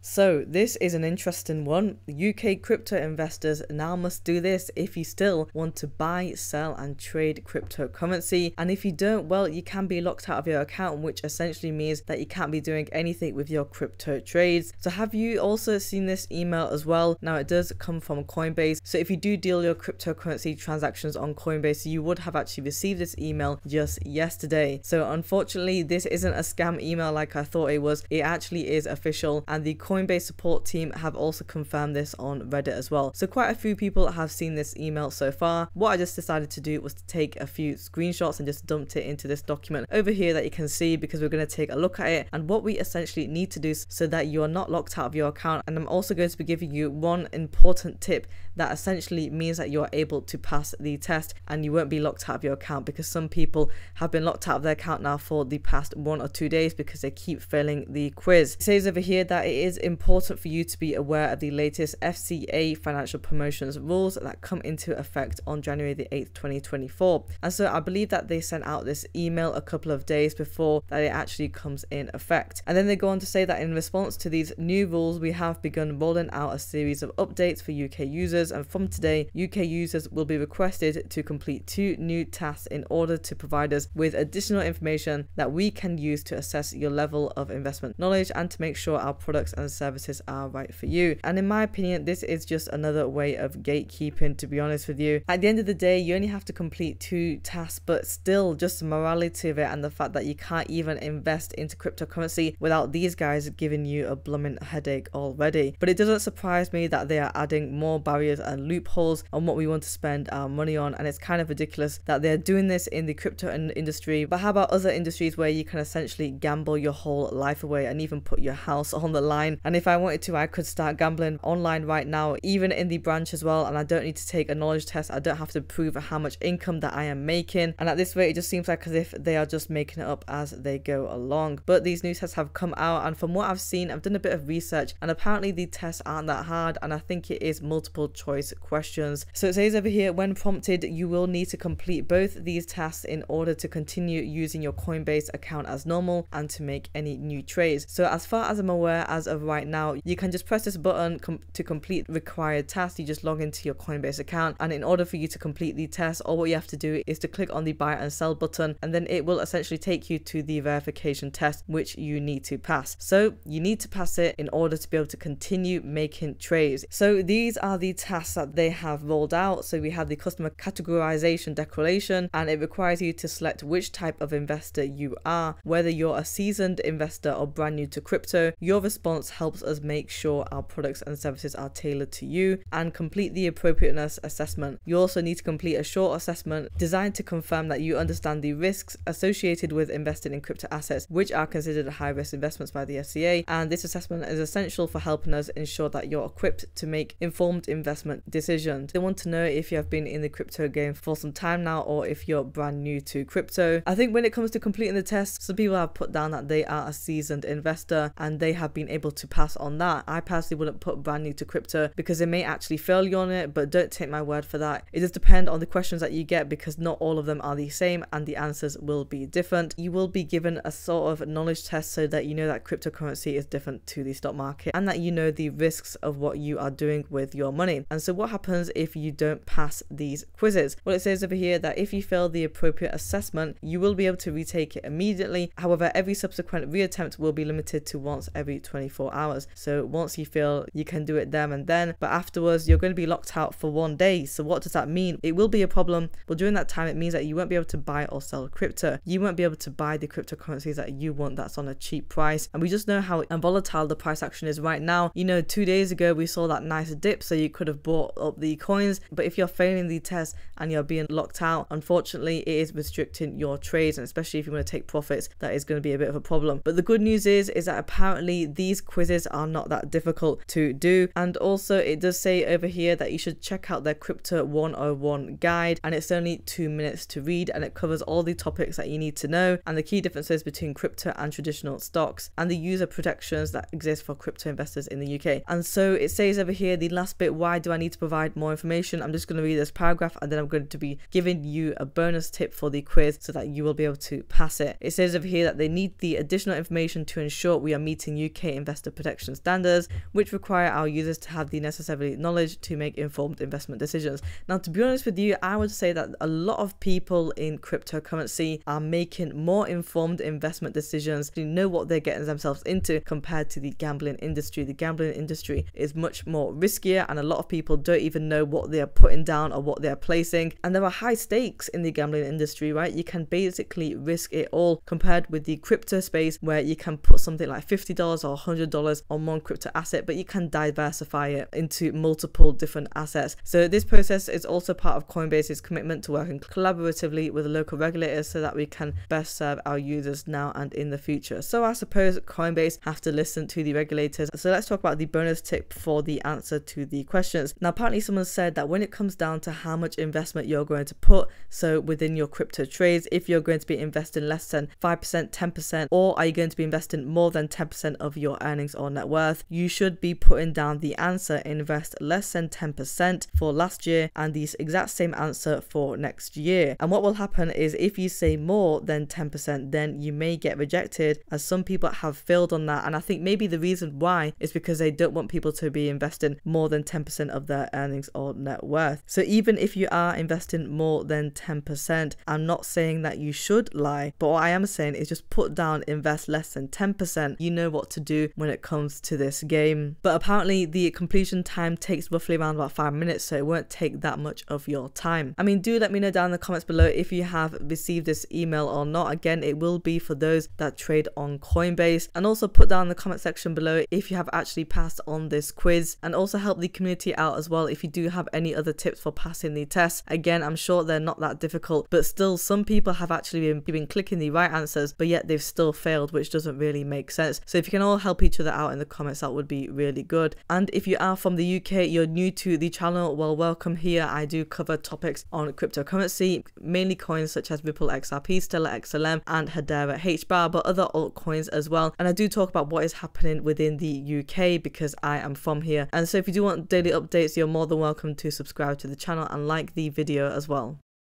So this is an interesting one. UK crypto investors now must do this if you still want to buy, sell and trade cryptocurrency. And if you don't, well, you can be locked out of your account, which essentially means that you can't be doing anything with your crypto trades. So have you also seen this email as well? Now it does come from Coinbase. So if you do deal your cryptocurrency transactions on Coinbase, you would have actually received this email just yesterday. So unfortunately, this isn't a scam email like I thought it was. It actually is official, and the Coinbase support team have also confirmed this on Reddit as well. So quite a few people have seen this email so far. What I just decided to do was to take a few screenshots and just dumped it into this document over here that you can see, because we're going to take a look at it and what we essentially need to do so that you are not locked out of your account. And I'm also going to be giving you one important tip that essentially means that you're able to pass the test and you won't be locked out of your account, because some people have been locked out of their account now for the past 1 or 2 days because they keep failing the quiz. It says over here that it is important for you to be aware of the latest FCA financial promotions rules that come into effect on January the 8th, 2024. And so I believe that they sent out this email a couple of days before that it actually comes in effect. And then they go on to say that in response to these new rules, we have begun rolling out a series of updates for UK users, and from today, UK users will be requested to complete 2 new tasks in order to provide us with additional information that we can use to assess your level of investment knowledge and to make sure our products and services are right for you. And in my opinion, this is just another way of gatekeeping, to be honest with you. At the end of the day, you only have to complete 2 tasks, but still just the morality of it and the fact that you can't even invest into cryptocurrency without these guys giving you a blooming headache already. But it doesn't surprise me that they are adding more barriers and loopholes on what we want to spend our money on, and it's kind of ridiculous that they're doing this in the crypto industry. But how about other industries where you can essentially gamble your whole life away and even put your house on the line? And if I wanted to, I could start gambling online right now, even in the branch as well, and I don't need to take a knowledge test. I don't have to prove how much income that I am making, and at this rate it just seems like as if they are just making it up as they go along. But these new tests have come out, and from what I've seen, I've done a bit of research, and apparently the tests aren't that hard, and I think it is multiple choice questions. So it says over here, when prompted, you will need to complete both these tasks in order to continue using your Coinbase account as normal and to make any new trades. So as far as I'm aware, as of right now, you can just press this button to complete required tasks. You just log into your Coinbase account, and in order for you to complete the test, all what you have to do is to click on the buy and sell button, and then it will essentially take you to the verification test, which you need to pass. So you need to pass it in order to be able to continue making trades. So these are the tasks that they have rolled out. So we have the customer categorization declaration, and it requires you to select which type of investor you are, whether you're a seasoned investor or brand new to crypto. Your response helps us make sure our products and services are tailored to you, and complete the appropriateness assessment. You also need to complete a short assessment designed to confirm that you understand the risks associated with investing in crypto assets, which are considered high-risk investments by the FCA, and this assessment is essential for helping us ensure that you're equipped to make informed investment decisions. They want to know if you have been in the crypto game for some time now or if you're brand new to crypto. I think when it comes to completing the test, some people have put down that they are a seasoned investor and they have been able to pass on that. I personally wouldn't put brand new to crypto because they may actually fail you on it, but don't take my word for that. It does depend on the questions that you get, because not all of them are the same and the answers will be different. You will be given a sort of knowledge test so that you know that cryptocurrency is different to the stock market and that you know the risks of what you are doing with your money. And so what happens if you don't pass these quizzes? Well, it says over here that if you fail the appropriate assessment, you will be able to retake it immediately. However, every subsequent reattempt will be limited to once every 24 hours. So once you fail, you can do it there and then, but afterwards you're going to be locked out for 1 day. So what does that mean? It will be a problem, but during that time it means that you won't be able to buy or sell crypto. You won't be able to buy the cryptocurrencies that you want that's on a cheap price, and we just know how volatile the price action is right now. You know, 2 days ago we saw that nice dip, so you could have bought up the coins, but if you're failing the test and you're being locked out, unfortunately it is restricting your trades, and especially if you want to take profits, that is going to be a bit of a problem. But the good news is that apparently these quizzes are not that difficult to do, and also it does say over here that you should check out their Crypto 101 guide, and it's only 2 minutes to read, and it covers all the topics that you need to know and the key differences between crypto and traditional stocks and the user protections that exist for crypto investors in the UK. And so it says over here, the last bit, why do I need to provide more information? I'm just going to read this paragraph and then I'm going to be giving you a bonus tip for the quiz so that you will be able to pass it. It says over here that they need the additional information to ensure we are meeting UK investor protection standards, which require our users to have the necessary knowledge to make informed investment decisions. Now, to be honest with you, I would say that a lot of people in cryptocurrency are making more informed investment decisions to know what they're getting themselves into compared to the gambling industry. The gambling industry is much more riskier, and a lot of people don't even know what they're putting down or what they're placing. And there are high stakes in the gambling industry, right? You can basically risk it all compared with the crypto space, where you can put something like $50 or $100 on one crypto asset, but you can diversify it into multiple different assets. So this process is also part of Coinbase's commitment to working collaboratively with the local regulators so that we can best serve our users now and in the future. So I suppose Coinbase have to listen to the regulators. So let's talk about the bonus tip for the answer to the questions. Now, apparently someone said that when it comes down to how much investment you're going to put, so within your crypto trades, if you're going to be investing less than 5%, 10%, or are you going to be investing more than 10% of your earnings or net worth, you should be putting down the answer invest less than 10% for last year and the exact same answer for next year. And what will happen is if you say more than 10%, then you may get rejected, as some people have failed on that. And I think maybe the reason why is because they don't want people to be investing more than 10% of their earnings or net worth. So even if you are investing more than 10%, I'm not saying that you should lie, but what I am saying is just put down invest less than 10%. You know what to do when it comes to this game. But apparently the completion time takes roughly around about 5 minutes, so it won't take that much of your time. I mean, do let me know down in the comments below if you have received this email or not. Again, it will be for those that trade on Coinbase. And also put down in the comment section below if you have actually passed on this quiz, and also help the community out as well if you do have any other tips for passing the test. Again, I'm sure they're not that difficult, but still some people have actually been clicking the right answers, but yet they've still failed, which doesn't really make sense. So if you can all help each other out in the comments, that would be really good. And if you are from the UK, you're new to the channel, well, welcome here. I do cover topics on cryptocurrency, mainly coins such as Ripple XRP, Stellar XLM, and Hedera HBAR, but other altcoins as well. And I do talk about what is happening within the UK because I am from here. And so if you do want daily updates, you're more than welcome to subscribe to the channel and like the video as well.